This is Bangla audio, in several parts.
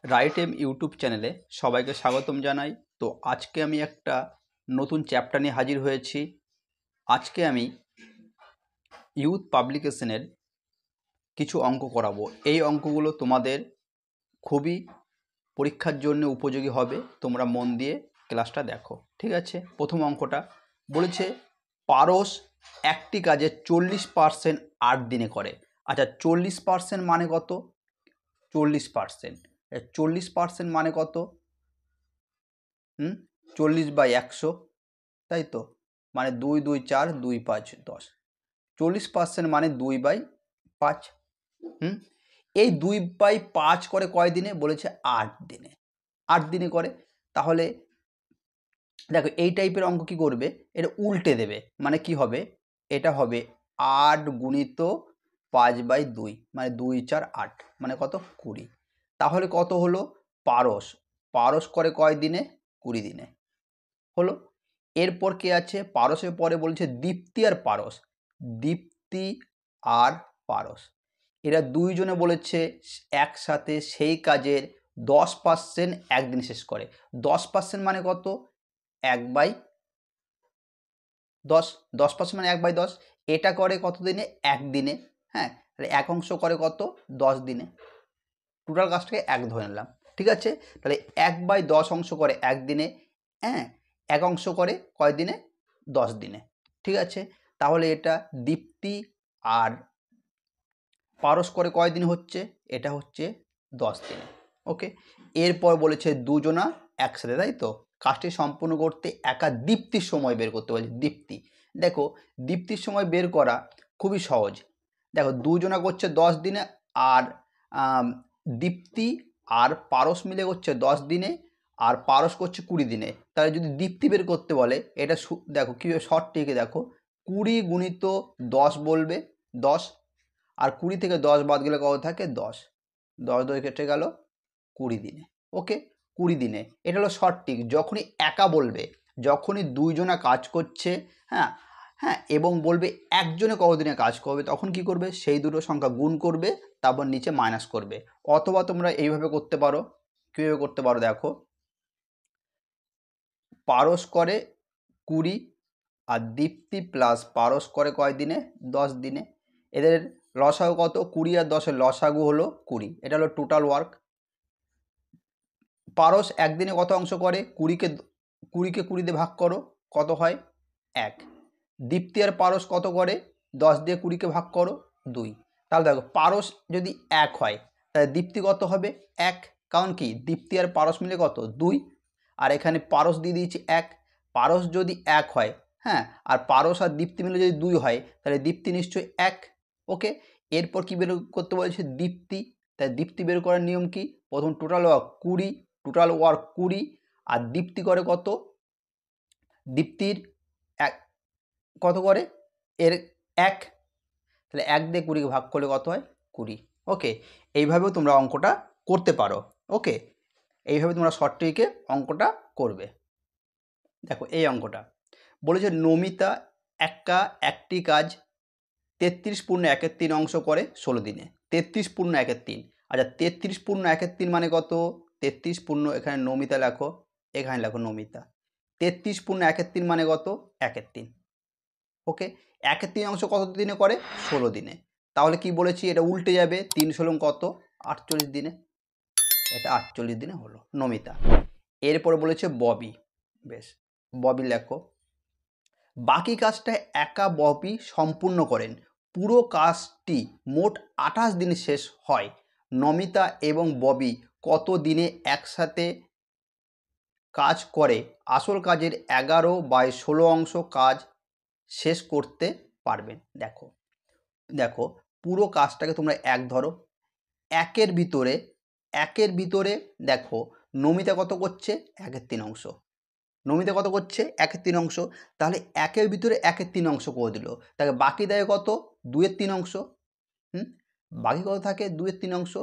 রাইট এম ইউটিউব চ্যানেলে সবাইকে স্বাগতম জানাই। তো আজকে আমি একটা নতুন চ্যাপ্টার নিয়ে হাজির হয়েছি। আজকে আমি ইউথ পাবলিকেশনের কিছু অঙ্ক করাবো। এই অঙ্কগুলো তোমাদের খুবই পরীক্ষার জন্য উপযোগী হবে, তোমরা মন দিয়ে ক্লাসটা দেখো, ঠিক আছে? প্রথম অঙ্কটা বলেছে পারস একটি কাজে 40% 8 দিনে করে। আচ্ছা, 40% মানে কত? 40%, 40% মানে কত? 40/100, তাই তো? মানে 2 2 4 2 5 10। 40% মানে 2/5। এই 2/5 করে কয় দিনে? বলেছে 8 দিনে। 8 দিনে করে। তাহলে দেখো এই টাইপের অঙ্ক কি করবে, এটা উল্টে দেবে। মানে কি হবে? এটা হবে 8 গুণিত 5/2, মানে 2 4 8, মানে কত? 20। তাহলে কত হলো? পারস পারস করে কয় দিনে? 20 দিনে হলো। এরপর কে আছে? পারসের পরে বলছে দীপ্তি আর পারস। দীপ্তি আর পারস এরা দুইজনে বলেছে একসাথে সেই কাজের 10% একদিন শেষ করে। 10% মানে কত? 1/10। 10% মানে 1/10। এটা করে কত দিনে? একদিনে। হ্যাঁ, তাহলে এক অংশ করে কত? 10 দিনে। টোটাল কাজটাকে এক ধরে নিলাম, ঠিক আছে? তাহলে 1/10 অংশ করে একদিনে। হ্যাঁ, এক অংশ করে কয় দিনে? 10 দিনে, ঠিক আছে? তাহলে এটা দীপ্তি আর পারস করে কয় দিন হচ্ছে? এটা হচ্ছে 10 দিনে। ওকে, এরপর বলেছে দুজনা একসাথে, তাই তো? কাজটি সম্পূর্ণ করতে একা দীপ্তির সময় বের করতে বলেছে। দীপ্তি, দেখো দীপ্তির সময় বের করা খুবই সহজ। দেখো দুজনা করছে 10 দিনে, আর দীপ্তি আর পারস মিলে করছে 10 দিনে, আর পারস করছে 20 দিনে। তাহলে যদি দীপ্তি বের করতে বলে, এটা দেখো কীভাবে শর্ট ট্রিকে দেখো, 20 গুণিত 10 বলবে, 10, আর 20 থেকে 10 বাদ গেলে কত থাকে? 10। 10 10 কেটে গেল 20 দিনে। ওকে, 20 দিনে। এটা হলো শর্ট ট্রিক। যখনই একা বলবে, যখনই দুইজনা কাজ করছে, হ্যাঁ হ্যাঁ, এবং বলবে একজনে কতদিনে কাজ করবে, তখন কি করবে? সেই দুটো সংখ্যা গুণ করবে, তারপর নিচে মাইনাস করবে। অথবা তোমরা এইভাবে করতে পারো। কীভাবে করতে পারো? দেখো, পারস করে 20 আর দীপ্তি প্লাস পারস করে কয় দিনে? 10 দিনে। এদের লসাগু কত? 20 আর 10-এর লসাগু হলো 20। এটা হলো টোটাল ওয়ার্ক। পারস একদিনে কত অংশ করে? 20কে 20 দিয়ে ভাগ করো, কত হয়? 1। দীপ্তি আর পারস কত করে? 10 দিয়ে 20কে ভাগ করো, 2। তাহলে দেখো পারস যদি 1 হয়, তাহলে দীপ্তি কত হবে? 1। কারণ কি? দীপ্তি আর পারস মিলে কত? 2। আর এখানে পারস দিয়ে দিয়েছি 1। পারস যদি 1 হয়, হ্যাঁ, আর পারস আর দীপ্তি মিলে যদি 2 হয়, তাহলে দীপ্তি নিশ্চয়ই 1। ওকে, এরপর কি বের করতে বলেছে? দীপ্তি। তাই দীপ্তি বের করার নিয়ম কি? প্রথম টোটাল ওয়ার্ক 20, টোটাল ওয়ার্ক 20, আর দীপ্তি করে কত? দীপ্তির এক কত করে? এর 1। তাহলে 1 দিয়ে 20কে ভাগ করলে কত হয়? 20। ওকে, এইভাবেও তোমরা অঙ্কটা করতে পারো। ওকে, এইভাবে তোমরা শর্ট ট্রিকে অঙ্কটা করবে। দেখো এই অঙ্কটা বলেছে নমিতা একা একটি কাজ 33 পূর্ণ 1/3 অংশ করে 16 দিনে। 33 পূর্ণ 1/3। আচ্ছা, 33 পূর্ণ 1/3 মানে কত? 33 পূর্ণ, এখানে নমিতা লেখো, এখানে লেখো নমিতা। 33 পূর্ণ 1/3 মানে কত? 1/3। ওকে, 1/3 অংশ কত দিনে করে? 16 দিনে। তাহলে কি বলেছি? এটা উল্টে যাবে। 3 16 কত? 48 দিনে। এটা 48 দিনে হলো নমিতা। এরপরে বলেছে ববি। বেশ, ববি লেখো। বাকি কাজটা একা ববি সম্পূর্ণ করেন। পুরো কাজটি মোট 28 দিনে শেষ হয়। নমিতা এবং ববি কত দিনে একসাথে কাজ করে আসল কাজের 11/16 অংশ কাজ শেষ করতে পারবেন? দেখো দেখো, পুরো কাজটাকে তোমরা এক ধরো। একের ভিতরে দেখো নমিতা কত করছে? 1/3 অংশ। নমিতা কত করছে? 1/3 অংশ। তাহলে 1-এর ভিতরে 1/3 অংশ করে দিল। তাহলে বাকি দেয় কত? 2/3 অংশ। বাকি কত থাকে? 2/3 অংশ।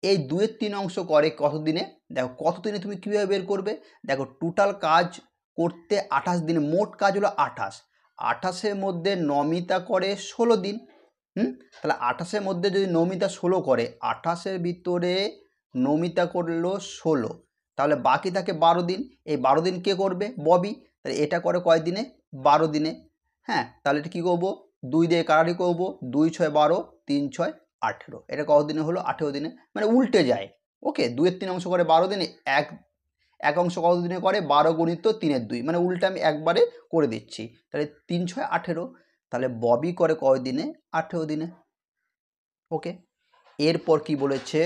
এই 2/3 অংশ করে কত দিনে? দেখো কত দিনে তুমি কীভাবে বের করবে? দেখো টোটাল কাজ করতে 28 দিনে, মোট কাজ হলো 28। 28-এর মধ্যে নমিতা করে 16 দিন। তাহলে 28-এর মধ্যে যদি নমিতা 16 করে, 28-এর ভিতরে নমিতা করলো 16, তাহলে বাকি থাকে 12 দিন। এই 12 দিন কে করবে? ববি। তাহলে এটা করে কয় দিনে? 12 দিনে। হ্যাঁ, তাহলে এটা কী করবো? 2 দিয়ে কারারি করবো, 2 6 12, 3 6 18। এটা কত দিনে হলো? 18 দিনে। মানে উল্টে যায়। ওকে, 2-এর 3 অংশ করে 12 দিনে, এক অংশ কত দিনে করে? 12 গুণিত 3-এর 2, মানে উল্টে আমি একবারে করে দিচ্ছি। তাহলে 3 6 18, তাহলে ববি করে কয় দিনে? 18 দিনে। ওকে, এরপর কি বলেছে?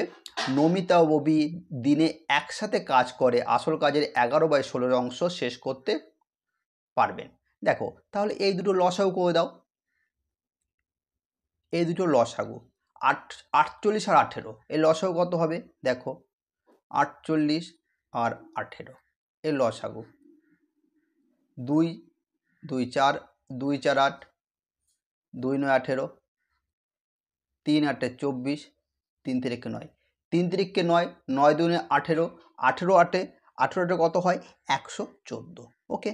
নমিতা ও ববি দিনে একসাথে কাজ করে আসল কাজের 11/16 অংশ শেষ করতে পারবেন। দেখো, তাহলে এই দুটো লসাগু করে দাও। এই দুটো লসাগু 48 আর 18, এই লসাগু কত হবে? দেখো, 48 আর 18 এর লসাগু 2 2 4 2 4 8, 2 9 18, 3 8 24, 3 3 9, 3 3 9, 9 2 18, 18 8, 18 কত হয়? 114। ওকে,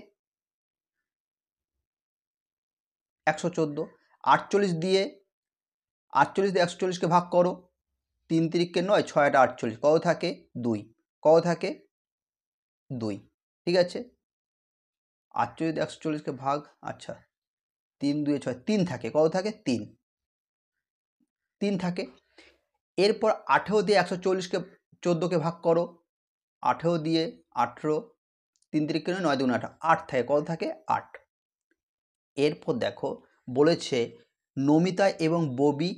114। 48 দিয়ে 140কে ভাগ করো, 3 3 9, 6 8 48, কত থাকে? 2। কত থাকে? 2। ঠিক আছে, 48 140কে ভাগ, আচ্ছা 3 2 6, 3 থাকে। কত থাকে? 3। 3 থাকে। এরপর 18 দিয়ে 140কে 14কে ভাগ করো, 18 দিয়ে 18, 3 3 9, 9 2 18, 8 থাকে। কত থাকে? 8। এরপর দেখো, বলেছে নমিতা এবং ববি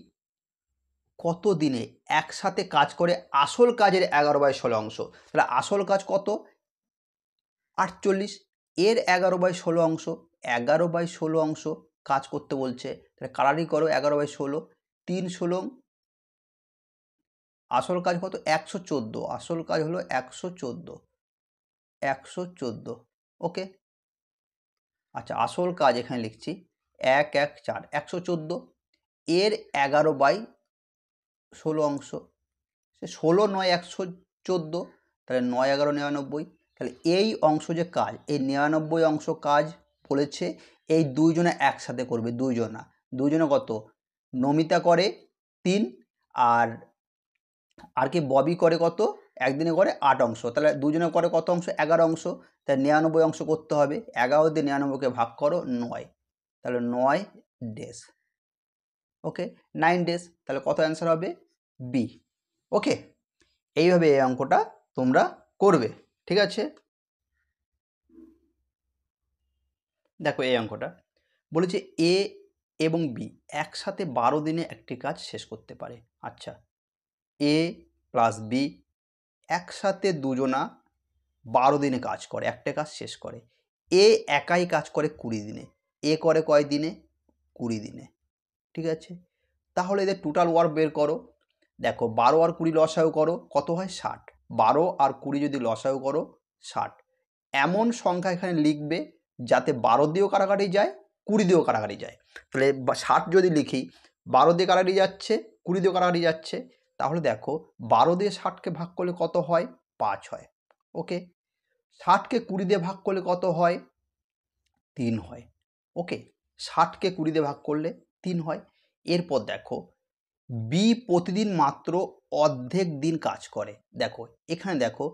কত দিনে একসাথে কাজ করে আসল কাজের 11/16 অংশ। তাহলে আসল কাজ কত? 48, এর 11/16 অংশ, 11/16 অংশ কাজ করতে বলছে। তাহলে কারারি করো 11/16, 3 16, আসল কাজ কত? 114। আসল কাজ হলো 114, 114। ওকে, আচ্ছা, আসল কাজ এখানে লিখছি 1 1 4, 114, এর 11/16 অংশ, সে 16 9 114, তাহলে 9 11 99। তাহলে এই অংশ যে কাজ, এই 99 অংশ কাজ বলেছে এই দুইজনে একসাথে করবে। দুইজনে কত? নমিতা করে 3, আর কি ববি করে কত? একদিনে করে 8 অংশ। তাহলে দুজনে করে কত অংশ? 11 অংশ। তাহলে 99 অংশ করতে হবে। 11 দিয়ে 99কে ভাগ করো 9, তাহলে 9 ডেজ। ওকে, 9 ডেজ। তাহলে কত অ্যান্সার হবে? বি। ওকে, এইভাবে এই অঙ্কটা তোমরা করবে। ঠিক আছে, দেখো এই অঙ্কটা বলেছে এ এবং বি একসাথে 12 দিনে একটি কাজ শেষ করতে পারে। আচ্ছা, এ প্লাস বি একসাথে দুজনা 12 দিনে কাজ করে, একটা কাজ শেষ করে। এ একাই কাজ করে 20 দিনে। এ করে কয় দিনে? 20 দিনে। ঠিক আছে, তাহলে এদের টোটাল ওয়ার্ক বের করো। দেখো, 12 আর 20 লসাগু করো, কত হয়? 60। 12 আর 20 যদি লসাগু করো 60। এমন সংখ্যা এখানে লিখবে যাতে 12 দিয়েও কাটাকাটি যায়, 20 দিয়েও কাটাকাটি যায়। তাহলে 60 যদি লিখি, 12 দিয়ে কাটাকাটি যাচ্ছে, 20 দিয়েও কাটাকাটি যাচ্ছে, তাহলে দেখো 12 দিয়ে 60কে ভাগ করলে কত হয়? 5 হয়। ওকে, 60কে 20 দিয়ে ভাগ করলে কত হয়? 3 হয়। ওকে, 60কে 20 দিয়ে ভাগ করলে 3 হয়। এরপর দেখো, বি প্রতিদিন মাত্র অর্ধেক দিন কাজ করে। দেখো, এখানে দেখো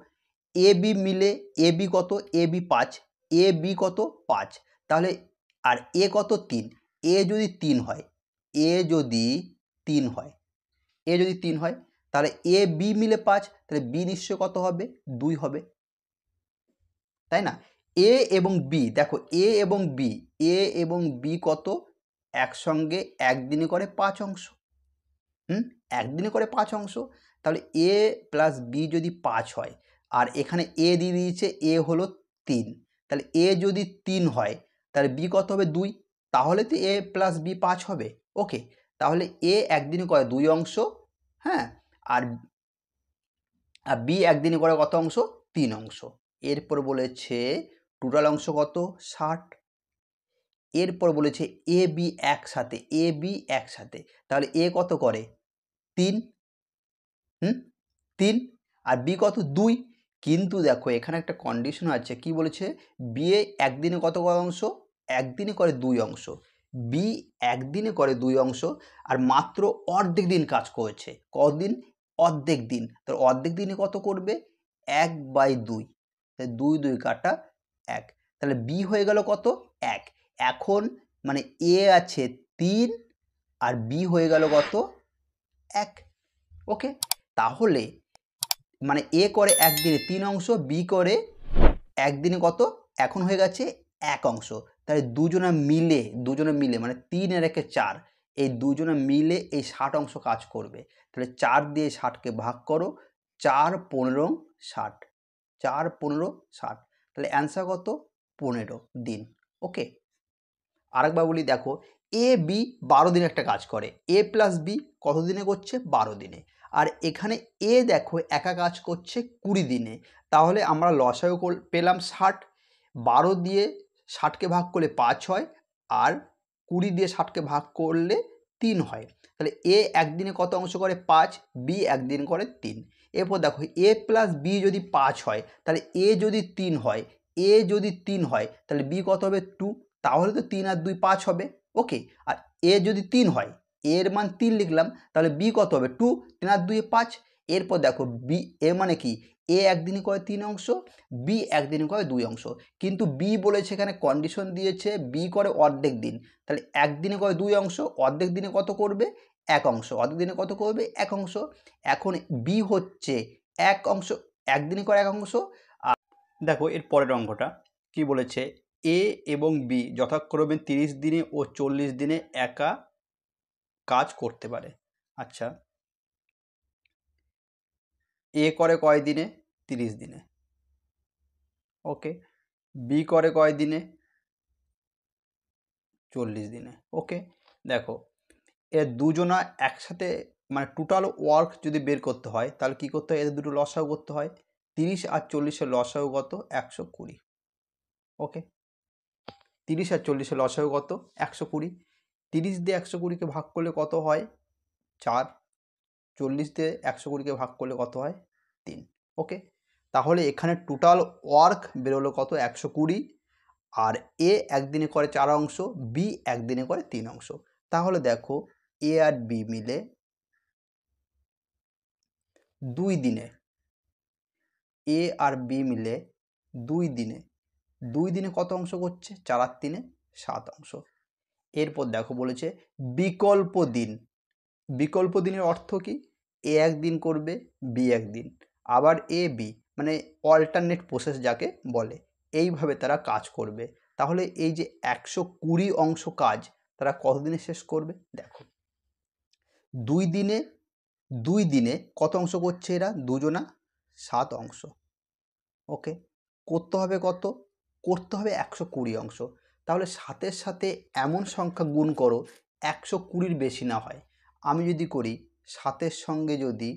এ বি মিলে, এ বি কত? এ বি 5, এ বি কত? 5। তাহলে আর এ কত? 3। এ যদি 3 হয়, এ যদি 3 হয়, এ যদি 3 হয়, তাহলে এ বি মিলে 5, তাহলে বি নিশ্চয় কত হবে? 2 হবে, তাই না? এ এবং বি, দেখো এ এবং বি, এ এবং বি কত? একসঙ্গে একদিনে করে 5 অংশ। একদিনে করে 5 অংশ। তাহলে এ প্লাস বি যদি 5 হয়, আর এখানে এ দিয়ে দিয়েছে, এ হলো 3, তাহলে এ যদি 3 হয়, তাহলে বি কত হবে? 2। তাহলে তো এ প্লাস বি 5 হবে। ওকে, তাহলে এ একদিনে করে 2 অংশ, হ্যাঁ, আর বি একদিনে করে কত অংশ? 3 অংশ। এরপর বলেছে টোটাল অংশ কত? 60। এরপর বলেছে এ বি একসাথে, এ বি একসাথে, তাহলে এ কত করে? 3, 3, আর বি কত? 2। কিন্তু দেখো এখানে একটা কন্ডিশন আছে, কি বলেছে? বি একদিনে কত অংশ? একদিনে করে 2 অংশ। বি একদিনে করে 2 অংশ, আর মাত্র অর্ধেক দিন কাজ করেছে। কদিন? অর্ধেক দিন, তাহলে অর্ধেক দিনে কত করবে 1/2, তাহলে 2 2 কাটা 1, তাহলে বি হয়ে গেল কত 1। এখন মানে এ আছে 3 আর বি হয়ে গেল কত 1। ওকে, তাহলে মানে এ করে একদিনে 3 অংশ, বি করে একদিনে কত এখন হয়ে গেছে 1 অংশ, তাহলে দুজনে মিলে মানে 3 আর 1 4, এই দুজনে মিলে এই 60 অংশ কাজ করবে। তাহলে 4 দিয়ে 60কে ভাগ করো, 4 15 60, 4 15 60, তাহলে অ্যান্সার কত 15 দিন। ওকে, আরেকবার বলি, দেখো এ বি 12 দিনে একটা কাজ করে, এ প্লাস বি কত দিনে করছে 12 দিনে, আর এখানে এ দেখো একা কাজ করছে 20 দিনে, তাহলে আমরা লসাগু পেলাম 60, 12 দিয়ে 60কে ভাগ করলে 5 হয়, আর 20 দিয়ে 60কে ভাগ করলে 3 হয়, তাহলে এ একদিনে কত অংশ করে 5, বি একদিন করে 3। এরপর দেখো এ প্লাস বি যদি 5 হয়, তাহলে এ যদি 3 হয়, তাহলে বি কত হবে 2, তাহলে তো 3 আর 2 5 হবে। ওকে, আর এ যদি 3 হয়, এর মান 3 লিখলাম, তাহলে বি কত হবে 2, 3 আর 2 5। এরপর দেখো বি এর মানে কি, এ একদিনে করে 3 অংশ, বি একদিনে করে 2 অংশ, কিন্তু বি বলেছে এখানে কন্ডিশন দিয়েছে বি করে অর্ধেক দিন, তাহলে একদিনে করে 2 অংশ, অর্ধেক দিনে কত করবে 1 অংশ, অর্ধেক দিনে কত করবে 1 অংশ। এখন বি হচ্ছে 1 অংশ, একদিনে করে 1 অংশ। আর দেখো এর পরের অঙ্কটা কি বলেছে, এ এবং বি যথাক্রমে 30 দিনে ও 40 দিনে একা কাজ করতে পারে। আচ্ছা, এ করে কয় দিনে 30 দিনে, ওকে, বি করে কয় দিনে 40 দিনে। ওকে, দেখো এর দুজনা একসাথে মানে টোটাল ওয়ার্ক যদি বের করতে হয়, তাহলে কি করতে হয়, এদের দুটো লসাগু করতে হয়, 30 আর 40-এর লসাগু কত 120। ওকে, 30 আর 40-এর লসাগু কত 120, 30 দিয়ে 120কে ভাগ করলে কত হয় 4, 40 দিয়ে 120কে ভাগ করলে কত হয় 3। ওকে, তাহলে এখানে টোটাল ওয়ার্ক বেরোলো কত 120, আর এ একদিনে করে 4 অংশ, বি একদিনে করে 3 অংশ, তাহলে দেখো এ আর বি মিলে 2 দিনে, এ আর বি মিলে 2 দিনে, 2 দিনে কত অংশ করছে 4 আর 3 7 অংশ। এরপর দেখো বলেছে বিকল্প দিন, বিকল্প দিনের অর্থ কি, এ একদিন করবে, বি একদিন, আবার এ বি মানে অল্টারনেট প্রসেস যাকে বলে, এইভাবে তারা কাজ করবে। তাহলে এই যে 120 অংশ কাজ তারা কতদিনে শেষ করবে, দেখো 2 দিনে কত অংশ করছে এরা দুজনা 7 অংশ। ওকে, করতে হবে কত, করতে হবে 120 অংশ, তাহলে 7-এর সাথে এমন সংখ্যা গুণ করো 120-র বেশি না হয়। আমি যদি করি 7-এর সঙ্গে যদি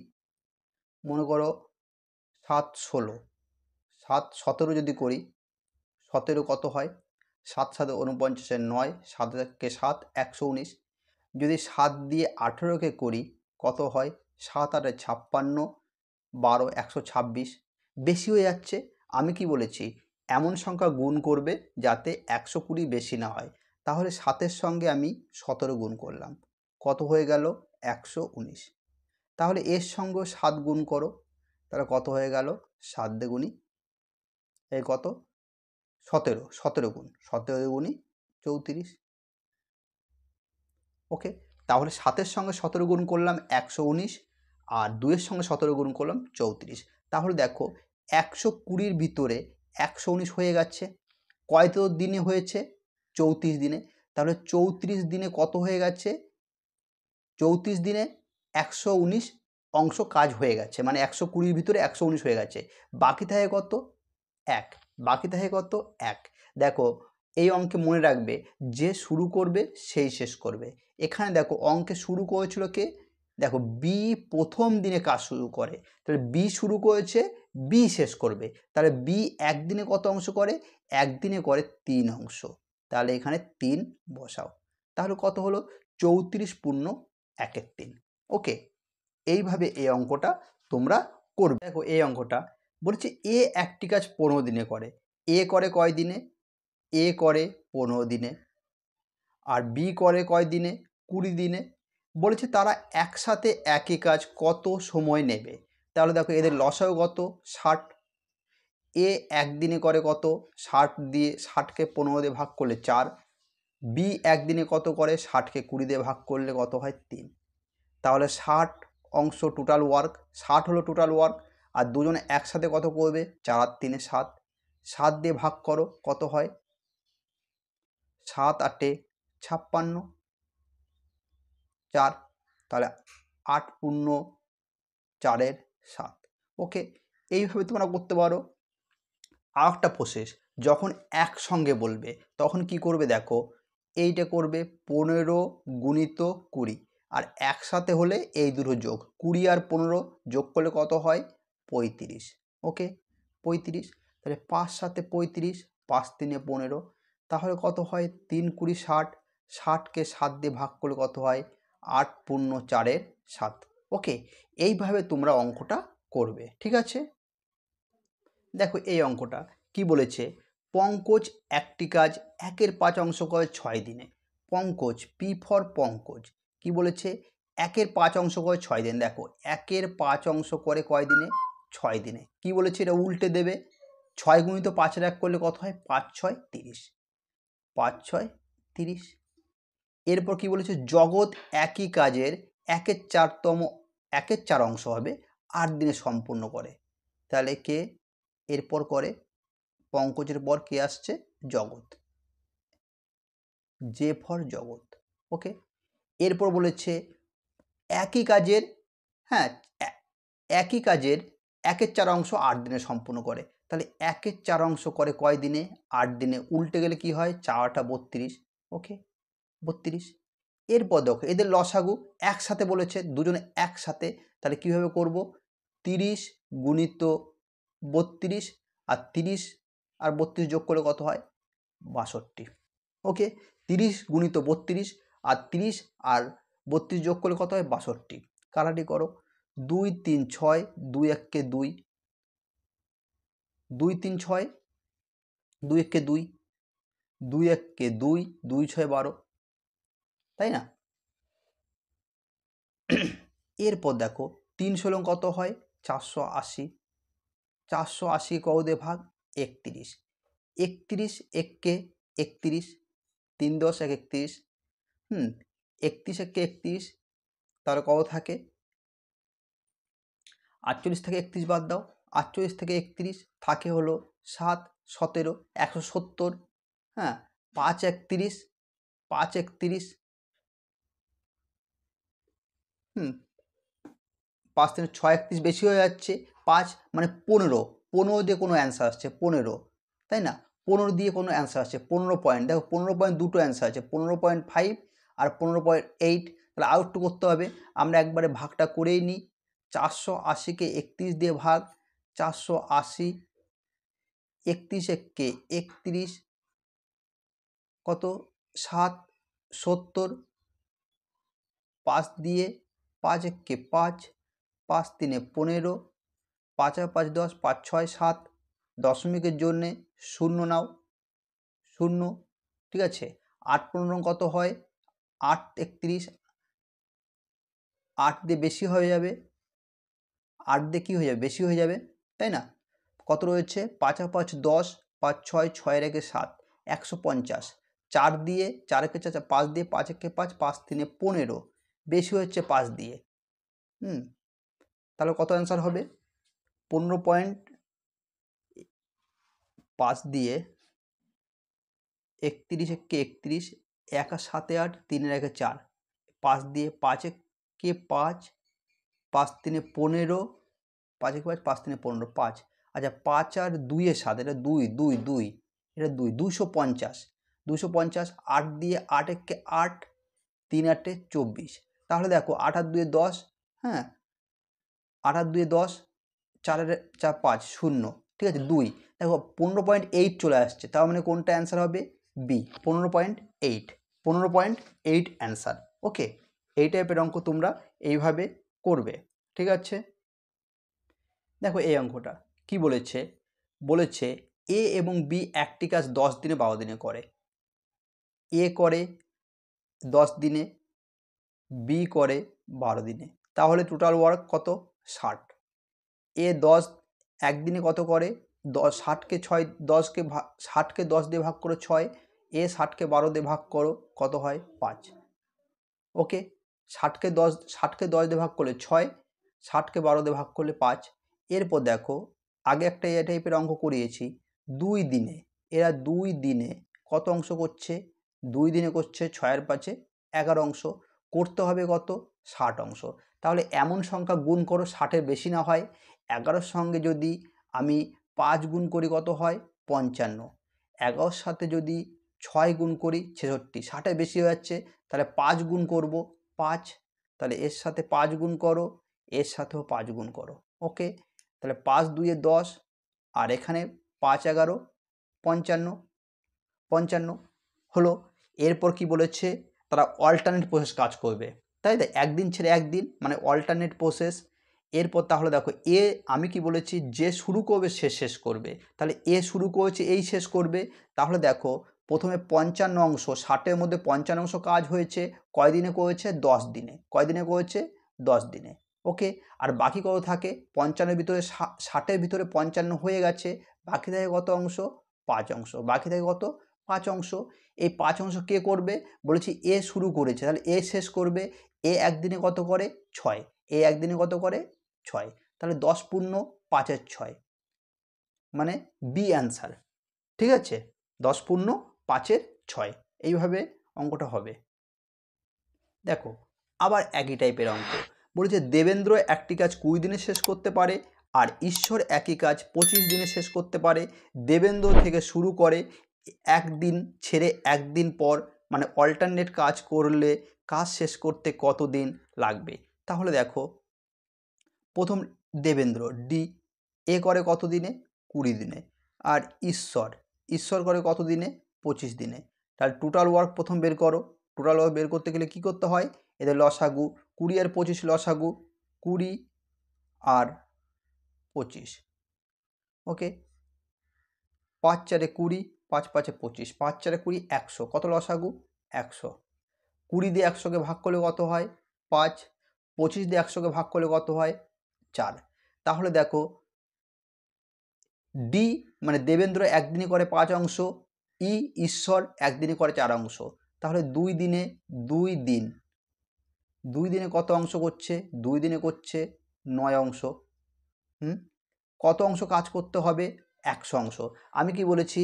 মনে করো 7 16, 7 17 যদি করি, 17 কত হয় 7 7 49 9, 7 কে 7 119, যদি 7 দিয়ে 18কে করি কত হয় 7 8 56, 12 126, বেশি হয়ে যাচ্ছে। আমি কি বলেছি এমন সংখ্যা গুণ করবে যাতে 120 বেশি না হয়, তাহলে 7-এর সঙ্গে আমি 17 গুণ করলাম, কত হয়ে গেল 119, তাহলে এর সঙ্গে 7 গুণ করো, তাহলে কত হয়ে গেল 7 দুগুণি এই কত 17, 17 গুণ 17 দুগুণি 34। ওকে, তাহলে 7-এর সঙ্গে 17 গুণ করলাম 119, আর 2-এর সঙ্গে 17 গুণ করলাম 34, তাহলে দেখো 120-র ভিতরে 119 হয়ে গেছে, কয়ত দিনে হয়েছে 34 দিনে, তাহলে 34 দিনে কত হয়ে গেছে 34 দিনে 119 অংশ কাজ হয়ে গেছে, মানে 120-র ভিতরে 119 হয়ে গেছে, বাকি থাকে কত 1, বাকি থাকে কত 1। দেখো এই অঙ্কে মনে রাখবে যে শুরু করবে সেই শেষ করবে। এখানে দেখো অঙ্কে শুরু করেছিল কে, দেখো বি প্রথম দিনে কাজ শুরু করে, তাহলে বি শুরু করেছে, বি শেষ করবে, তাহলে বি একদিনে কত অংশ করে একদিনে করে 3 অংশ, তাহলে এখানে 3 বসাও, তাহলে কত হলো 34 পূর্ণ 1-এর 3। ওকে, এইভাবে এই অঙ্কটা তোমরা করবে। দেখো এই অঙ্কটা বলছে এ একটি কাজ 15 দিনে করে, এ করে কয় দিনে, এ করে 15 দিনে, আর বি করে কয় দিনে 20 দিনে, বলেছে তারা একসাথে একই কাজ কত সময় নেবে। তাহলে দেখো এদের লসাগু কত 60, এ একদিনে করে কত 60 দিয়ে 60কে 15 দিয়ে ভাগ করলে 4, বি একদিনে কত করে 60কে 20 দিয়ে ভাগ করলে কত হয় 3। তাহলে 60 অংশ টোটাল ওয়ার্ক, 60 হলো টোটাল ওয়ার্ক, আর দুজনে একসাথে কত করবে 4 আর 3 7, 7 দিয়ে ভাগ করো কত হয় 7 8 56 4, তাহলে 8 পূর্ণ 4-এর 7। ওকে, এইভাবে তোমরা করতে পারো। আর একটা প্রসেস, যখন একসঙ্গে বলবে তখন কি করবে দেখো, এইটা করবে 15 গুণিত 20, আর একসাথে হলে এই দুটো যোগ 20 আর 15 যোগ করলে কত হয় 35। ওকে 35, তাহলে 5 7 35, 5 3 15, তাহলে কত হয় 3 20 60, 60কে 7 দিয়ে ভাগ করলে কত হয় 8 পূর্ণ 4-এর 7। ওকে, এইভাবে তোমরা অঙ্কটা করবে, ঠিক আছে। দেখো এই অঙ্কটা কি বলেছে, পঙ্কজ একটি কাজ 1-এর 5 অংশ করে 6 দিনে। পঙ্কজ, পি ফর পঙ্কজ, কি বলেছে 1-এর 5 অংশ করে 6 দিন। দেখো 1-এর 5 অংশ করে কয় দিনে 6 দিনে। কি বলেছে এটা উল্টে দেবে, 6 গুণিত 5-এর 1 করলে কত হয় 5 6 30, 5 6 30। এরপর কি বলেছে, জগৎ একই কাজের 1-এর 4 অংশ হবে 8 দিনে সম্পূর্ণ করে। তাহলে কে এরপর করে, পঙ্কজের পর কে আসছে জগৎ, জে ফর জগৎ। ওকে, এরপর বলেছে একই কাজের, হ্যাঁ একই কাজের 1-এর 4 অংশ 8 দিনে সম্পূর্ণ করে। তাহলে 1-এর 4 অংশ করে কয় দিনে 8 দিনে, উল্টে গেলে কি হয় 4টা 32। ওকে 32। এরপর দেখো এদের লসাগু একসাথে বলেছে, দুজনে একসাথে, তাহলে কিভাবে করব 30 গুণিত 32, আর 30 আর 32 যোগ করলে কত হয় 62। ওকে 30 গুণিত 32, আর 30 আর 32 যোগ করলে কত হয় 62। কারাটি করো 2 3 6, 2 1 2, 2 3 6, 2 1 2, 2 1 2, 2 6 12, তাই না। এরপর দেখো 3 ষোলো কত হয় 480, 480 কত দিয়ে ভাগ 31, 31 1 31, 3 10 1 31, 31 1 31, তাহলে কত থাকে 48 থেকে 31 বাদ দাও, 48 থেকে 31 থাকে হলো 7 17 170, হ্যাঁ 5 31, 5 31, 5 থেকে 6 31 বেশি হয়ে যাচ্ছে, 5 মানে 15, 15 দিয়ে কোনো অ্যান্সার আসছে 15, তাই না 15 দিয়ে কোনো অ্যান্সার আসছে 15 পয়েন্ট। দেখো 15 পয়েন্ট দুটো অ্যান্সার আছে 15.5 আর 15.8, তাহলে আউট টু করতে হবে। আমরা একবারে ভাগটা করেই নিই, 480কে 31 দিয়ে ভাগ, 480, 31 1 31, কত 7 70, 5 দিয়ে 5 1 5, 5 3 15, 5 আর 5 10, 5 6 7, দশমিকের জন্যে 0 নাও 0, ঠিক আছে। 8 15 কত হয় 8 31, 8 দিয়ে বেশি হয়ে যাবে, 8 দিয়ে কী হয়ে যাবে বেশি হয়ে যাবে, তাই না। কত রয়েছে 5 আর 5 10, 5 6, 6 রেখে 7, 150, 4 দিয়ে 4 একে 4, 5 দিয়ে 5 একে 5, 5 3 15, বেশি হচ্ছে 5 দিয়ে, তাহলে কত অ্যান্সার হবে 15.5 দিয়ে 31 একে 31, 1 আর 7 8, 3 একে 4, 5 দিয়ে 5 একে 5, 5 3 15, 5 একে 5, 5 3 15, 5, আচ্ছা 5 আর 2 এর 7, এটা 2 2 2, এটা 2 250, 250, 8 দিয়ে 8 একে 8, 3 8 24, তাহলে দেখো 8 আর 2 10, হ্যাঁ 8 আর 2 10, 4 4 5 0, ঠিক আছে 2, দেখো 15.8 চলে আসছে, তার মানে কোনটা অ্যান্সার হবে বি 15.8, 15.8 অ্যান্সার। ওকে, এই টাইপের অঙ্ক তোমরা এইভাবে করবে, ঠিক আছে। দেখো এই অঙ্কটা কি বলেছে, বলেছে এ এবং বি একটি কাজ 10 দিনে 12 দিনে করে। এ করে 10 দিনে, বি করে 12 দিনে, তাহলে টোটাল ওয়ার্ক কত? 60। এ 10 একদিনে কত করে? 60কে 10 দিয়ে ভাগ করো 6, এ 60কে 12 দিয়ে ভাগ করো, কত হয়? 5। ওকে, 60কে 10 দিয়ে ভাগ করলে 6, 60কে 12 দিয়ে ভাগ করলে 5। এরপর দেখো আগে একটা এই টাইপের অঙ্ক করিয়েছি, 2 দিনে, এরা 2 দিনে কত অংশ করছে? 2 দিনে করছে 6 × 5 = 11 অংশ, করতে হবে কত? 60 অংশ। তাহলে এমন সংখ্যা গুণ করো 60-এর বেশি না হয়। 11-র সঙ্গে যদি আমি 5 গুণ করি কত হয়? 55। 11-র সাথে যদি 6 গুণ করি 66, 60-এর বেশি হয়ে যাচ্ছে, তাহলে 5 গুণ করব 5, তাহলে এর সাথে 5 গুণ করো, এর সাথেও 5 গুণ করো। ওকে, তাহলে 5 × 2 = 10, আর এখানে 5 × 11 = 55 হলো। এরপর কি বলেছে? তারা অল্টারনেট প্রসেস কাজ করবে, তাই তো, একদিন ছেড়ে একদিন, মানে অল্টারনেট প্রসেস। এরপর তাহলে দেখো এ, আমি কি বলেছি? যে শুরু করবে সে শেষ করবে, তাহলে এ শুরু করেছে এই শেষ করবে। তাহলে দেখো প্রথমে 55 অংশ, 60-এর মধ্যে 55 অংশ কাজ হয়েছে কয় দিনে করেছে? 10 দিনে। কয় দিনে করেছে? 10 দিনে। ওকে, আর বাকি কত থাকে? 55-এর ভিতরে 60-এর ভিতরে 55 হয়ে গেছে, বাকি থাকে কত অংশ? 5 অংশ। বাকি থাকে কত? 5 অংশ। এই 5 অংশ কে করবে? বলেছি এ শুরু করেছে, তাহলে এ শেষ করবে। এ একদিনে কত করে? 6। এ একদিনে কত করে? 6। তাহলে 10 পূর্ণ 5-এর 6, মানে বি অ্যান্সার। ঠিক আছে, 10 পূর্ণ 5-এর 6, এইভাবে অঙ্কটা হবে। দেখো আবার একই টাইপের অঙ্ক বলেছে, দেবেন্দ্র একটি কাজ 20 দিনে শেষ করতে পারে, আর ঈশ্বর একই কাজ 25 দিনে শেষ করতে পারে। দেবেন্দ্র থেকে শুরু করে একদিন ছেড়ে একদিন পর, মানে অল্টারনেট কাজ করলে কাজ শেষ করতে কত দিন লাগবে? তাহলে দেখো প্রথম দেবেন্দ্র ডি, এ করে কত দিনে? 20 দিনে। আর ঈশ্বর করে কত দিনে? 25 দিনে। তাহলে টোটাল ওয়ার্ক প্রথম বের করো। টোটাল ওয়ার্ক বের করতে গেলে কি করতে হয়? এদের লসাগু, 20 আর 25 লসাগু, 20 আর 25। ওকে, 5 × 4 = 20, 5 × 5 = 25, 5 × 4 = 20, 100। কত লসাগু? 100। 20 দিয়ে 100কে ভাগ করলে কত হয়? 5। 25 দিয়ে 100কে ভাগ করলে কত হয়? 4। তাহলে দেখো ডি, মানে দেবেন্দ্র একদিনে করে 5 অংশ, ঈশ্বর একদিনে করে 4 অংশ। তাহলে 2 দিনে 2 দিন, 2 দিনে কত অংশ করছে? 2 দিনে করছে 9 অংশ। কত অংশ কাজ করতে হবে? 100 অংশ। আমি কি বলেছি?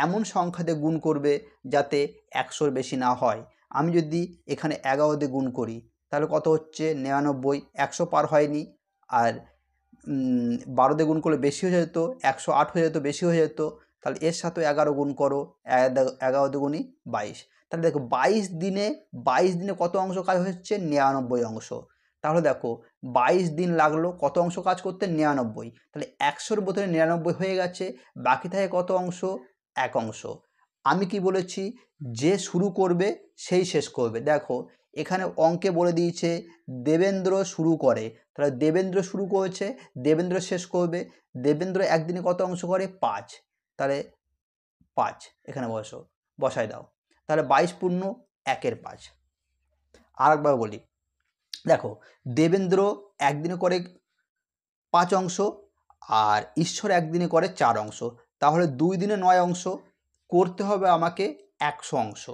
এমন সংখ্যা দিয়ে গুণ করবে যাতে 100-র বেশি না হয়। আমি যদি এখানে 11 দিয়ে গুণ করি তাহলে কত হচ্ছে? 99। 100 পার হয়নি। আর 12 দিয়ে গুণ করলে বেশি হয়ে যেত, 108 হয়ে যেত, বেশি হয়ে যেত। তাহলে এর সাথে 11 গুণ করো, 11 দুগুণি 22। তাহলে দেখো 22 দিনে কত অংশ কাজ হচ্ছে? 99 অংশ। তাহলে দেখো 22 দিন লাগলো কত অংশ কাজ করতে? 99। তাহলে 100-র বদলে 99 হয়ে গেছে, বাকি থাকে কত অংশ? 1 অংশ। আমি কি বলেছি? যে শুরু করবে সেই শেষ করবে। দেখো এখানে অঙ্কে বলে দিয়েছে দেবেন্দ্র শুরু করে, তাহলে দেবেন্দ্র শুরু করেছে, দেবেন্দ্র শেষ করবে। দেবেন্দ্র একদিনে কত অংশ করে? 5, তাহলে 5 এখানে বসায় দাও। তাহলে 22 পূর্ণ 1-এর 5। আর একবার বলি, দেখো দেবেন্দ্র একদিনে করে 5 অংশ, আর ঈশ্বর একদিনে করে 4 অংশ। তাহলে 2 দিনে 9 অংশ, করতে হবে আমাকে 100 অংশ।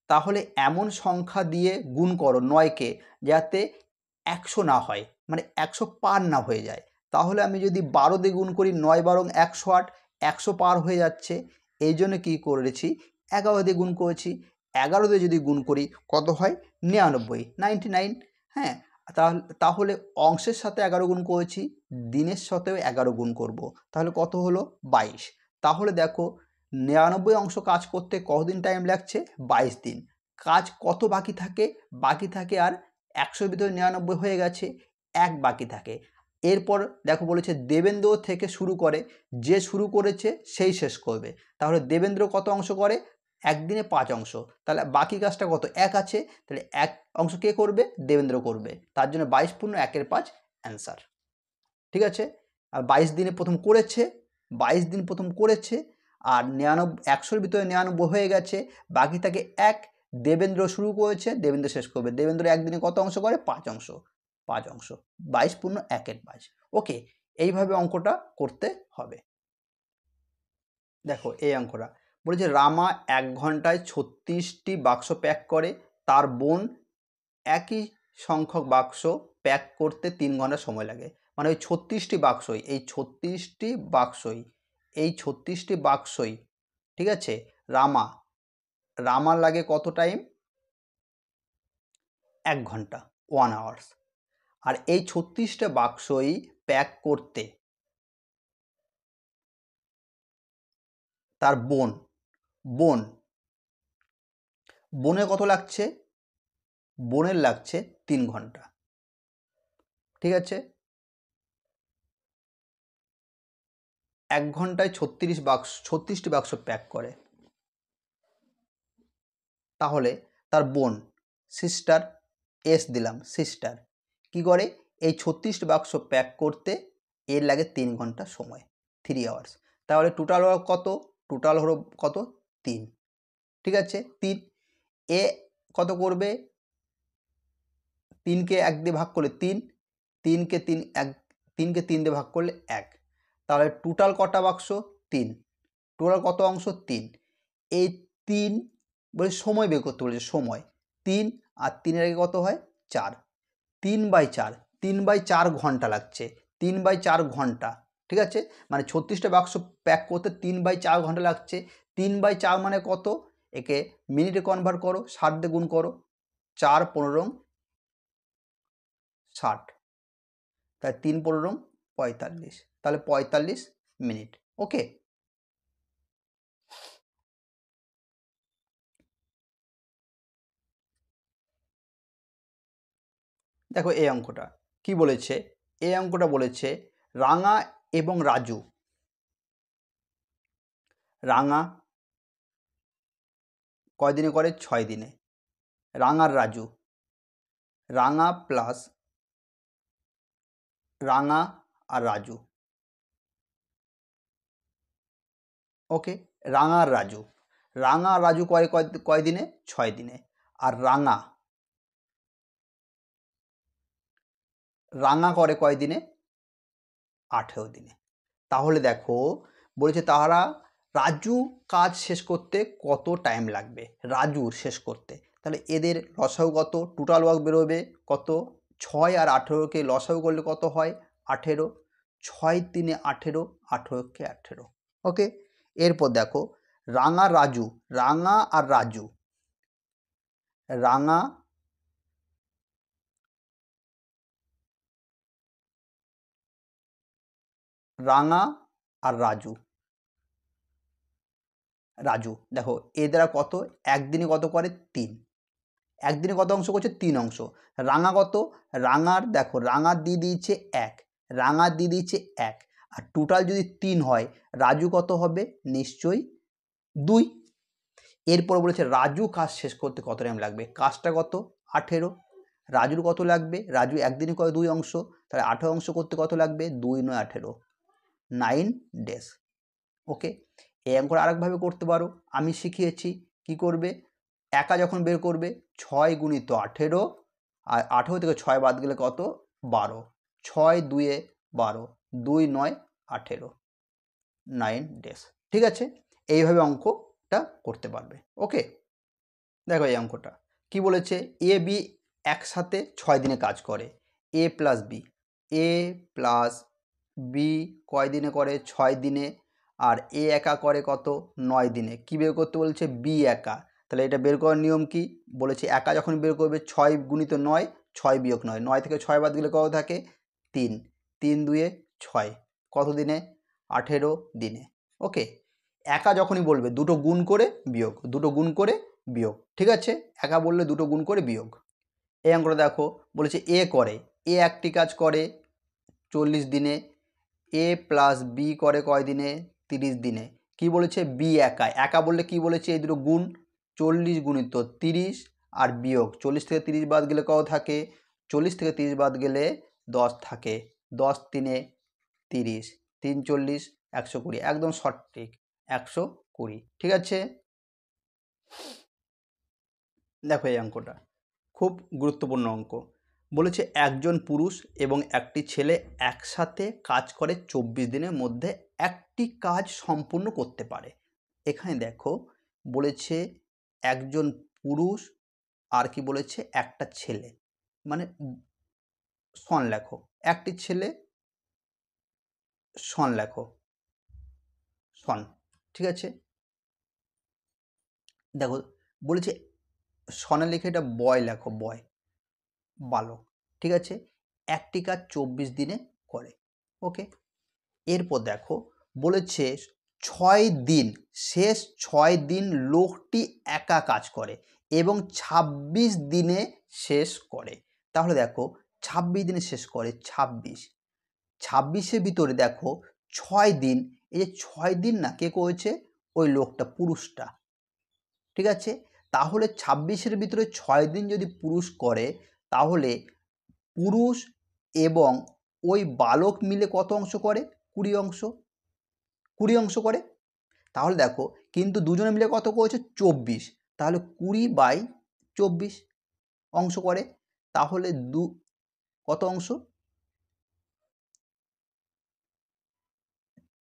তাহলে এমন সংখ্যা দিয়ে গুণ করো 9কে যাতে 100 না হয়, মানে 100 পার না হয়ে যায়। তাহলে আমি যদি 12 দিয়ে গুণ করি, 9 × 12 = 108, 100 পার হয়ে যাচ্ছে। এই জন্য কী করেছি? 11 দিয়ে গুণ করেছি। 11 দিয়ে যদি গুণ করি কত হয়? 99। হ্যাঁ, তাহলে অংশের সাথে 11 গুণ করেছি, দিনের সাথেও 11 গুণ করব, তাহলে কত হলো? 22। তাহলে দেখো 99 অংশ কাজ করতে কতদিন টাইম লাগছে? 22 দিন। কাজ কত বাকি থাকে? বাকি থাকে আর 100-র ভিতরে 99 হয়ে গেছে, 1 বাকি থাকে। এরপর দেখো বলেছে দেবেন্দ্র থেকে শুরু করে, যে শুরু করেছে সেই শেষ করবে। তাহলে দেবেন্দ্র কত অংশ করে? একদিনে 5 অংশ। তাহলে বাকি কাজটা কত? 1 আছে, তাহলে 1 অংশ কে করবে? দেবেন্দ্র করবে। তার জন্য 22 পূর্ণ 1-এর 5 অ্যান্সার। ঠিক আছে, আর 22 দিনে প্রথম করেছে, 22 দিন প্রথম করেছে, আর 100-র ভিতরে 99 হয়ে গেছে, বাকি থাকে 1, দেবেন্দ্র শুরু করেছে, দেবেন্দ্র শেষ করবে। দেবেন্দ্র একদিনে কত অংশ করে? 5 অংশ। 5 অংশ, 22 পূর্ণ 1 22। ওকে, এইভাবে অঙ্কটা করতে হবে। দেখো এই অঙ্কটা বলেছে রামা 1 ঘন্টায় 36টি বাক্স প্যাক করে, তার বোন একই সংখ্যক বাক্স প্যাক করতে 3 ঘন্টা সময় লাগে। মানে ওই 36টি বাক্সই, এই 36টি বাক্সই, এই 36টি বাক্সই, ঠিক আছে, রামার লাগে কত টাইম? 1 ঘন্টা, 1 আওয়ার্স। আর এই 36টা বাক্সই প্যাক করতে তার বোনের কত লাগছে? বোনের লাগছে 3 ঘন্টা, ঠিক আছে। 1 ঘন্টায় 36টি বাক্স প্যাক করে, তাহলে তার বোন, সিস্টার, এস দিলাম, সিস্টার কি করে? এই 36টি বাক্স প্যাক করতে এর লাগে 3 ঘন্টা সময়, 3 আওয়ার্স। তাহলে টোটাল হলো কত? টোটাল হলো কত? 3, ঠিক আছে। 3, এ কত করবে? 3কে 1 দিয়ে ভাগ করলে 3, 3কে 3 দিয়ে ভাগ করলে 1। তাহলে টোটাল কটা বাক্স? 3। টোটাল কত অংশ? 3। এই 3 বলে সময় বের করতে বলেছে, সময় 3 আর 3-এর আগে কত হয়? 4। 3/4, 3/4 ঘন্টা লাগছে, 3/4 ঘন্টা, ঠিক আছে। মানে 36টা বাক্স প্যাক করতে 3/4 ঘন্টা লাগছে। 3/4 মানে কত? একে মিনিটে কনভার্ট করো, 60 দিয়ে গুণ করো, 4 15 60, তাই 3 15 45, তাহলে 45 মিনিট। ওকে, দেখো এই অঙ্কটা কি বলেছে? এই অঙ্কটা বলেছে রাঙা এবং রাঙা কয় দিনে করে? 6 দিনে। রাঙার রাজু, রাঙা প্লাস রাঙা আর রাজু, ওকে। রাঙা আর রাজু কয় দিনে? 6 দিনে। আর রাঙা করে কয় দিনে? 18 দিনে। তাহলে দেখো বলেছে তারা রাজু কাজ শেষ করতে কত টাইম লাগবে? রাজুর শেষ করতে, তাহলে এদের লসাগু কত? টোটাল ওয়ার্ক বেরোবে কত? 6 আর 18কে লসাগু করলে কত হয়? 18। 6 3 18, 18কে 18। ওকে, এরপর দেখো রাঙা আর রাজু, রাঙা আর রাজু দেখো এ দ্বারা কত? একদিনে কত করে? 3। একদিনে কত অংশ করছে? 3 অংশ। রাঙা কত? রাঙার দেখো রাঙার দিয়ে দিয়েছে 1, রাঙার দিয়ে দিয়েছে 1, আর টোটাল যদি 3 হয় রাজু কত হবে? নিশ্চয়ই 2। এরপর বলেছে রাজু কাজ শেষ করতে কত টাইম লাগবে? কাজটা কত? 18। রাজুর কত লাগবে? রাজু একদিনে করে 2 অংশ, তাহলে 18 অংশ করতে কত লাগবে? 2 9 18, 9 ডেজ। ওকে, এই অঙ্কটা আরেকভাবে করতে পারো, আমি শিখিয়েছি। কি করবে? একা যখন বের করবে 6 গুণিত 18, আর 18 থেকে 6 বাদ গেলে কত? 12। 6 2 12, 2 9 18, 9 ডেজ। ঠিক আছে, এইভাবে অঙ্কটা করতে পারবে। ওকে, দেখো এই অঙ্কটা কি বলেছে? এ বি একসাথে 6 দিনে কাজ করে। এ প্লাস বি কয় দিনে করে? 6 দিনে। আর এ একা করে কত? 9 দিনে। কি বের করতে বলছে? বি একা। তাহলে এটা বের করার নিয়ম কি? বলেছে একা যখন বের করবে 6 গুণিত 9, 6 বিয়োগ 9, 9 থেকে 6 বাদ গেলে কত থাকে? 3, 3 2 6, কত দিনে? 18 দিনে। ওকে, একা যখনই বলবে দুটো গুণ করে বিয়োগ, দুটো গুণ করে বিয়োগ, ঠিক আছে। একা বললে দুটো গুণ করে বিয়োগ। এই অঙ্কটা দেখো বলেছে এ একটি কাজ করে 40 দিনে। এ প্লাস বি করে কয় দিনে? 30 দিনে। কি বলেছে? বি একা বললে কি বলেছে? এই দুটো গুণ, 40 গুণিত 30 আর বিয়োগ 40 থেকে 30 বাদ গেলে কত থাকে? 40 থেকে 30 বাদ গেলে 10 থাকে। 10 3 30, 3 40, 120, একদম সঠিক 120। ঠিক আছে, দেখো এই অঙ্কটা খুব গুরুত্বপূর্ণ অঙ্ক। বলেছে একজন পুরুষ এবং একটি ছেলে একসাথে কাজ করে 24 দিনের মধ্যে একটি কাজ সম্পূর্ণ করতে পারে। এখানে দেখো বলেছে একজন পুরুষ আর কি বলেছে একটা ছেলে, মানে সন লেখো, একটি ছেলে সন লেখো, সন, ঠিক আছে। দেখো বলেছে সনে লিখে এটা বয় লেখো, বয়, বালক, ঠিক আছে। একটি কাজ 24 দিনে করে, ওকে। এরপর দেখো বলেছে 6 দিন, শেষ 6 দিন লোকটি একা কাজ করে এবং 26 দিনে শেষ করে। তাহলে দেখো 26 দিনে শেষ করে, 26-এর ভিতরে দেখো 6 দিন, এই যে 6 দিন না কে করেছে, ওই লোকটা, পুরুষটা, ঠিক আছে। তাহলে 26-এর ভিতরে 6 দিন যদি পুরুষ করে, তাহলে পুরুষ এবং ওই বালক মিলে কত অংশ করে, 20 অংশ, 20 অংশ করে। তাহলে দেখো কিন্তু দুজনে মিলে কত করেছে, 24, তাহলে 20/24 অংশ করে। তাহলে কত অংশ,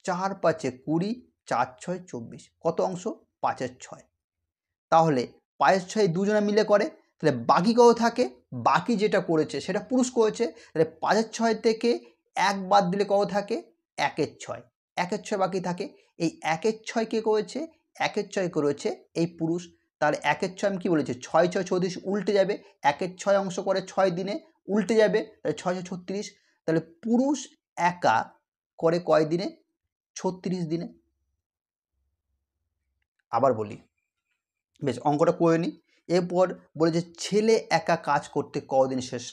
4×5 = 20, 4×6 = 24, কত অংশ, 5/6। তাহলে 5/6 দুজনে মিলে করে, তাহলে বাকি কত থাকে, বাকি যেটা করেছে সেটা পুরুষ করেছে, তাহলে 5/6 থেকে 1 বাদ দিলে কত থাকে, 1/6, 1/6 বাকি থাকে। এই 1/6 কে করেছে, 1/6 করেছে এই পুরুষ। তাহলে 1/6 আমি কি বলেছি, 6×6 = 34, উল্টে যাবে, 1/6 অংশ করে 6 দিনে, উল্টে যাবে, তাহলে 6×6 = 36। তাহলে পুরুষ একা করে কয় দিনে, 36 দিনে। আবার বলি, বেশ অঙ্কটা করে নিই। এরপর বলেছে ছেলে একা কাজ করতে কদিন শেষ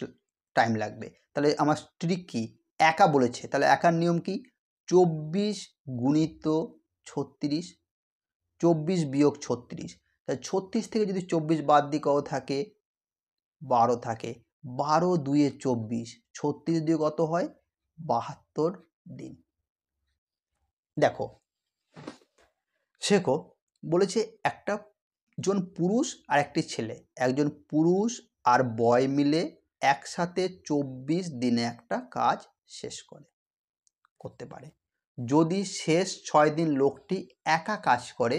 টাইম লাগবে। তাহলে আমার ট্রিক কি, একা বলেছে, তাহলে একার নিয়ম কি, 24 × 36, 24 - 36, তাহলে 36 থেকে যদি 24 বাদ দিই কত থাকে, 12 থাকে, 12×2 = 24, 36 দিয়ে কত হয়, 72 দিন। দেখো শেখো, বলেছে একটা জন পুরুষ আর একটি ছেলে, একজন পুরুষ আর বয় মিলে একসাথে 24 দিনে একটা কাজ শেষ করতে পারে। যদি শেষ 6 দিন লোকটি একা কাজ করে,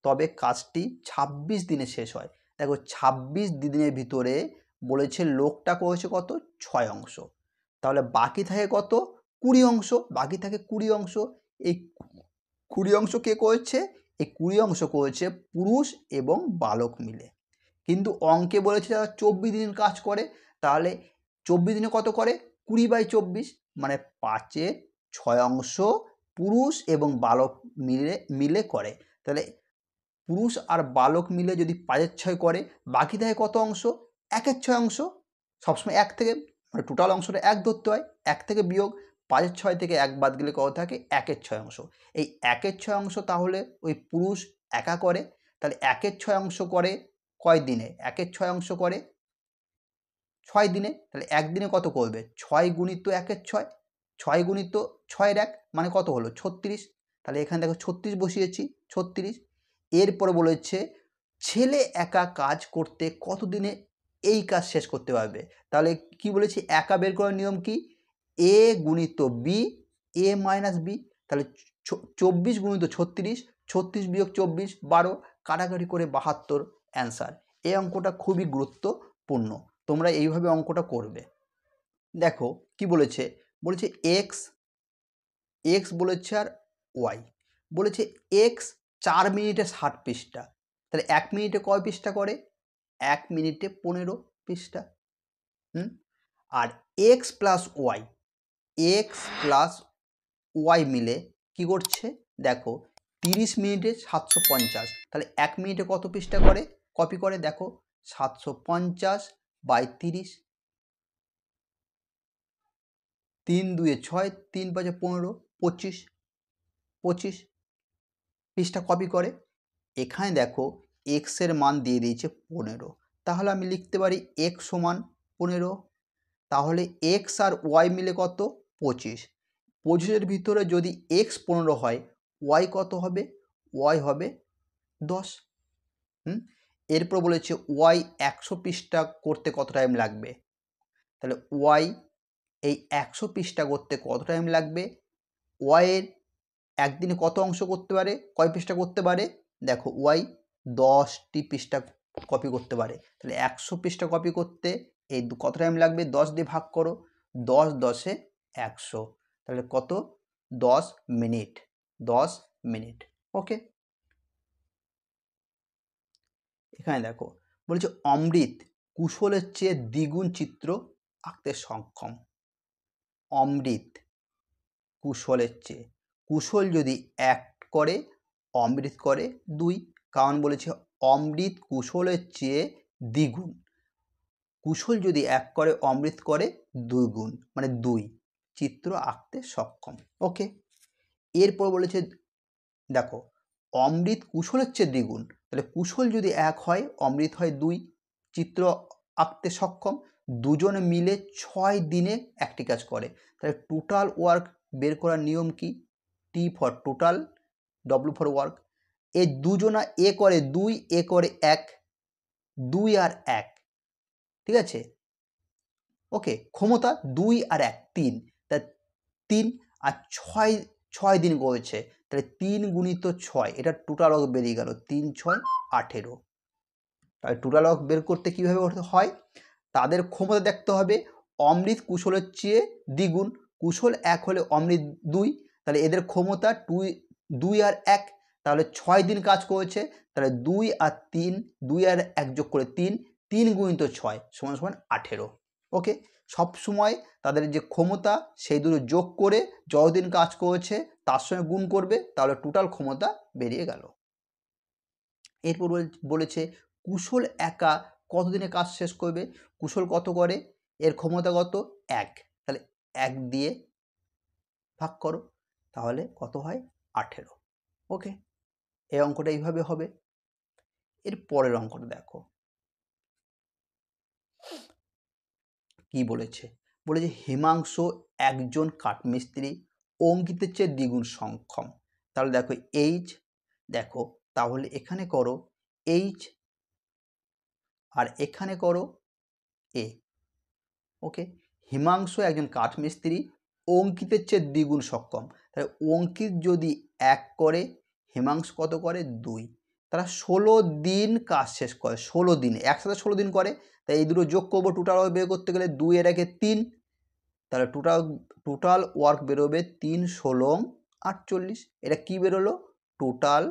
তবে কাজটি 26 দিনে শেষ হয়। দেখো 26 দিনের ভিতরে বলেছে লোকটা করেছে কত, 6 অংশ, তাহলে বাকি থাকে কত, 20 অংশ, বাকি থাকে 20 অংশ। এই 20 অংশ কে করেছে, এই 20 অংশ করেছে পুরুষ এবং বালক মিলে। কিন্তু অঙ্কে বলেছে যারা 24 দিন কাজ করে, তাহলে 24 দিনে কত করে, 20/24, মানে 5/6 অংশ পুরুষ এবং বালক মিলে করে। তাহলে পুরুষ আর বালক মিলে যদি 5/6 করে, বাকি থাকে কত অংশ, 1/6 অংশ। সবসময় 1 থেকে, মানে টোটাল অংশটা 1 ধরতে হয়, 1 থেকে বিয়োগ 5/6 থেকে 1 বাদ গেলে কত থাকে, 1/6 অংশ। এই 1/6 অংশ তাহলে ওই পুরুষ একা করে, তাহলে 1/6 অংশ করে কয় দিনে, 1/6 অংশ করে 6 দিনে। তাহলে একদিনে কত করবে, 6 × 1/6, 6 × 6/1 মানে কত হলো, 36। তাহলে এখানে দেখো 36 বসিয়েছি, 36। এরপরে বলেছে ছেলে একা কাজ করতে কত দিনে এই কাজ শেষ করতে পারবে। তাহলে কি বলেছি, একা বের করার নিয়ম কি, a × b, a - b। তাহলে 24 × 36, 36 - 24, 12, কাটাকাটি করে 72 অ্যান্সার। এই অঙ্কটা খুবই গুরুত্বপূর্ণ, তোমরা এইভাবে অঙ্কটা করবে। দেখো কি বলেছে, বলেছে এক্স বলেছে আর ওয়াই, বলেছে এক্স 4 মিনিটে 60 পৃষ্ঠা, তাহলে 1 মিনিটে কয় পৃষ্ঠা করে, 1 মিনিটে 15 পৃষ্ঠা। আর এক্স প্লাস ওয়াই মিলে কি করছে, দেখো 30 মিনিটে 750, তাহলে 1 মিনিটে কত পৃষ্ঠা করে, কপি করে দেখো, 750/30, 3×2 = 6, 3×5 = 15, 25 পৃষ্ঠা কপি করে। এখানে দেখো এক্সের মান দিয়ে দিয়েছে 15, তাহলে আমি লিখতে পারি এক্স সমান 15। তাহলে এক্স আর ওয়াই মিলে কত, 25, 25-এর ভিতরে যদি এক্স 15 হয়, ওয়াই কত হবে, ওয়াই হবে 10। এরপর বলেছে ওয়াই 100 পৃষ্ঠা করতে কত টাইম লাগবে। তাহলে ওয়াই এই 100 পৃষ্ঠা করতে কত টাইম লাগবে। ওয়াইয়ের একদিনে কত অংশ করতে পারে, কয় পৃষ্ঠা করতে পারে, দেখো ওয়াই 10টি পৃষ্ঠা কপি করতে পারে। তাহলে 100 পৃষ্ঠা কপি করতে এই কত টাইম লাগবে, 10 দিয়ে ভাগ করো, 10 10 100, তাহলে কত, 10 মিনিট, 10 মিনিট। ওকে, এখানে দেখো বলছে অমৃত কুশলের চেয়ে দ্বিগুণ চিত্র আঁকতে সক্ষম। অমৃত কুশলের চেয়ে, কুশল যদি 1 করে অমৃত করে 2, কারণ বলেছে অমৃত কুশলের চেয়ে দ্বিগুণ। কুশল যদি 1 করে অমৃত করে 2 গুণ, মানে 2 চিত্র আঁকতে সক্ষম। ওকে, এরপর বলেছে দেখো অমৃত কুশলের চেয়ে দ্বিগুণ, তাহলে কুশল যদি 1 হয় অমৃত হয় 2, চিত্র আঁকতে সক্ষম। দুজন মিলে 6 দিনে একটি কাজ করে। তাহলে টোটাল ওয়ার্ক বের করার নিয়ম কি, T for total, W for work. এই দুজনা এ করে 2, এ করে 1, 2 আর 1, ঠিক আছে। ওকে, ক্ষমতা 2 আর 1 3, তা 3 আর 6 দিন করেছে, তাহলে 3 গুণিত 6, এটা টোটাল ওয়ার্ক বেরিয়ে গেল, 3 6 18। তাহলে টোটাল ওয়ার্ক বের করতে কীভাবে হয়, তাদের ক্ষমতা দেখতে হবে। অমৃত কুশলের চেয়ে দ্বিগুণ, কুশল 1 হলে অমৃত 2, তাহলে এদের ক্ষমতা 2 আর 1, তাহলে 6 দিন কাজ করেছে, তাহলে 2 আর 3, 2 আর 1 যোগ করে 3, 3 গুণিত 6 সমান সমান 18। ওকে, সব সময় তাদের যে ক্ষমতা সেই দুটো যোগ করে যতদিন কাজ করেছে তার সঙ্গে গুণ করবে, তাহলে টোটাল ক্ষমতা বেরিয়ে গেল। এরপর বলেছে কুশল একা কতদিনে কাজ শেষ করবে। কুশল কত করে, এর ক্ষমতা কত 1, তাহলে 1 দিয়ে ভাগ করো, তাহলে কত হয় 18। ওকে, এই অঙ্কটা এইভাবে হবে। এর পরের অঙ্কটা দেখো কি বলেছে। বলেছে হিমাংশু একজন কাঠমিস্ত্রি, অঙ্কিতের চেয়ে দ্বিগুণ সক্ষম। তাহলে দেখো এইচ, দেখো তাহলে এখানে করো এইচ আর এখানে করো এ। ওকে, হিমাংশু একজন কাঠমিস্ত্রি, অঙ্কিতের চেয়ে দ্বিগুণ সক্ষম। তাহলে অঙ্কিত যদি 1 করে হিমাংশু কত করে 2, তারা 16 দিন কাজ শেষ করে, 16 দিনে, একসাথে 16 দিন করে। তাই এই দুটো যোগ করবো, টোটাল ওয়ার্ক বের করতে গেলে 2 এর 1 3, তাহলে টোটাল ওয়ার্ক বেরোবে 3 16 48। এটা কি বেরোলো, টোটাল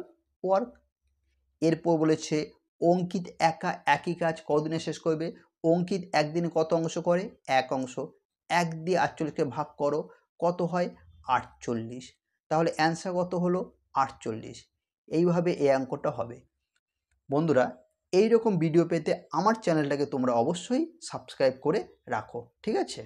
ওয়ার্ক। এরপর বলেছে অঙ্কিত একা একই কাজ কতদিনে শেষ করবে। অঙ্কিত একদিনে কত অংশ করে, 1 অংশ, 1 দিয়ে 48কে ভাগ করো, কত হয় 48, তাহলে অ্যান্সার কত হলো 48। এইভাবে এই অঙ্কটা হবে। বন্ধুরা, এই রকম ভিডিও পেতে আমার চ্যানেলটাকে তোমরা অবশ্যই সাবস্ক্রাইব করে রাখো, ঠিক আছে।